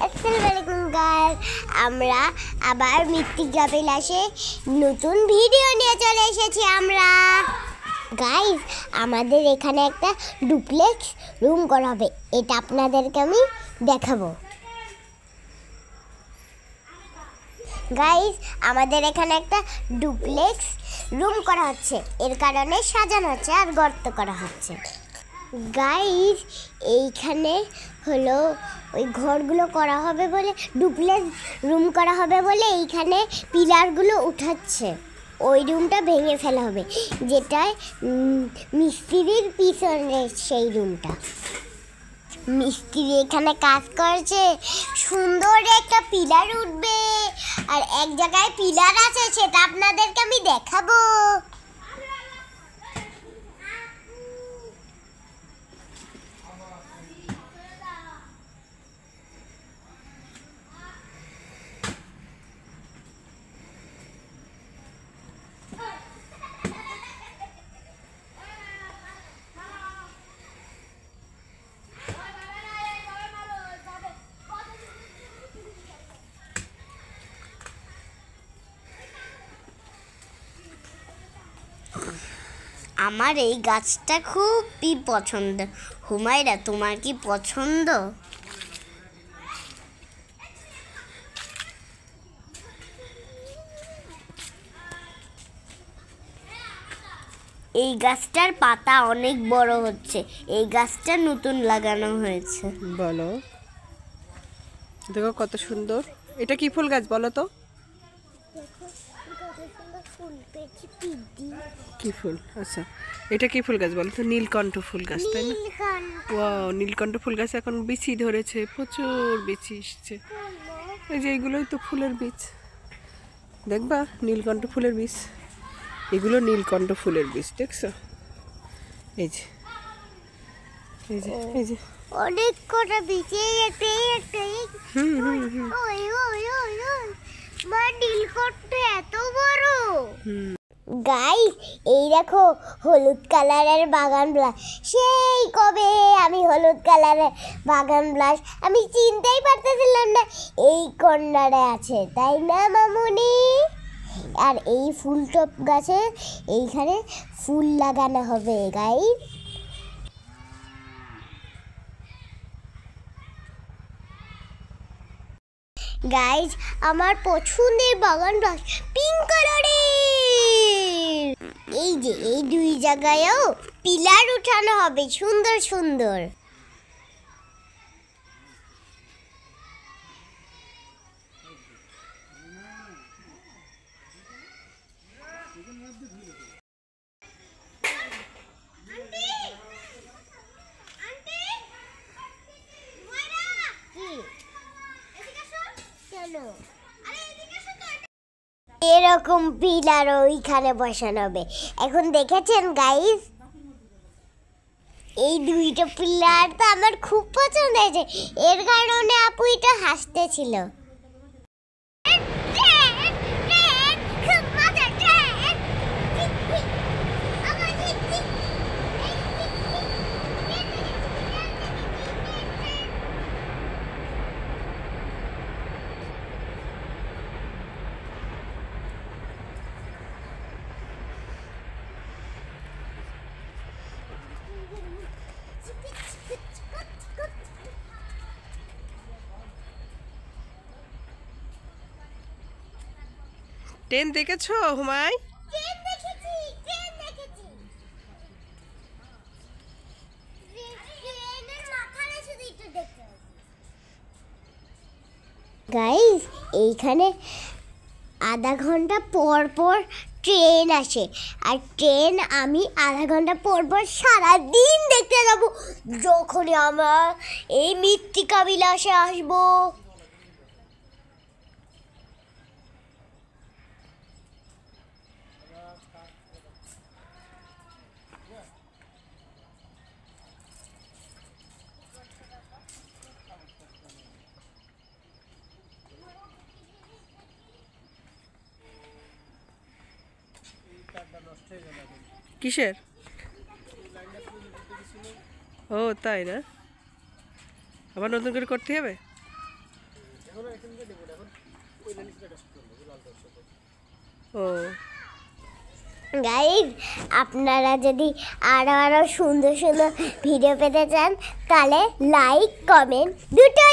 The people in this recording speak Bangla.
আসসালামু আলাইকুম গাইস, আমরা আবার মৃত্তিকা বিলাসে নতুন ভিডিও নিয়ে চলে এসেছি আমরা। গাইস, আমাদের এখানে একটা ডুপ্লেক্স রুম করা হবে, এটা আপনাদেরকে আমি দেখাবো। গাইস, আমাদের এখানে একটা ডুপ্লেক্স রুম করা হচ্ছে, এর কারণে সাজানো হচ্ছে আর গর্ত করা হচ্ছে। গাইস, এইখানে হলো ওই ঘরগুলো করা হবে বলে, ডুপ্লেক্স রুম করা হবে বলে এইখানে পিলারগুলো উঠাচ্ছে। ওই রুমটা ভেঙে ফেলা হবে, যেটায় মিস্ত্রির পিছনে সেই রুমটা। মিস্ত্রি এখানে কাজ করছে, সুন্দর একটা পিলার উঠবে, আর এক জায়গায় পিলার আছে, সেটা আপনাদেরকে আমি দেখাবো। আমার এই গাছটা খুবই পছন্দ। হুমায়রা, তোমার কি পছন্দ? এই গাছটার পাতা অনেক বড় হচ্ছে, এই গাছটা নতুন লাগানো হয়েছে। বলো, দেখো কত সুন্দর। এটা কি ফুল গাছ বলো তো? কি ফুল? আচ্ছা, এটা কি ফুল গাছ বলো তো? নীলকণ্ঠ ফুল গাছ, তাই না? ওয়াও, নীলকণ্ঠ ফুল গাছ এখন বিচি ধরেছে, প্রচুর বিচি এসছে। এই যে এগুলোই তো ফুলের বীজ, দেখবা নীলকণ্ঠ ফুলের বীজ, এগুলো নীলকণ্ঠ ফুলের বীজ, দেখছো? এই যে এই যে এই যে অনেক কটা বিচি, মা নীলকণ্ঠ এত বড়। গাইস, এই দেখো হলুদ কালারের বাগান ব্লাশ। সেই কবে আমি হলুদ কালারের বাগান ব্লাশ আমি চিনতেই পারতেছিলাম না এই কর্নারে আছে, তাই না মামুনি? আর এই ফুল টপ গাছে এইখানে ফুল লাগানো হবে গাইস। গাইস, আমার পছন্দের বাগান ব্লাশ পিঙ্ক কালারের। এই যে এই দুই জায়গায়ও পিলার উঠানো হবে সুন্দর সুন্দর। এরকম পিলার ওইখানে বসানো হবে। এখন দেখেছেন গাইস, এই দুইটা পিলার তো আমার খুব পছন্দ হয়েছে, এর কারণে আপু এটা হাসতেছিল। ট্রেন দেখেছো হুমায়? গাইস, এইখানে আধা ঘন্টা পর পর ট্রেন আসে, আর ট্রেন আমি আধা ঘন্টা পর পর সারাদিন দেখতে যাব, যখনই আমার এই মৃত্তিকা বিলাসে আসবো। কিসের? ও তাই না, আবার নতুন করে করতে হবে। ও গাইজ আপনারা যদি আরো সুন্দর সুন্দর ভিডিও পেতে চান তাহলে লাইক কমেন্ট দুটোই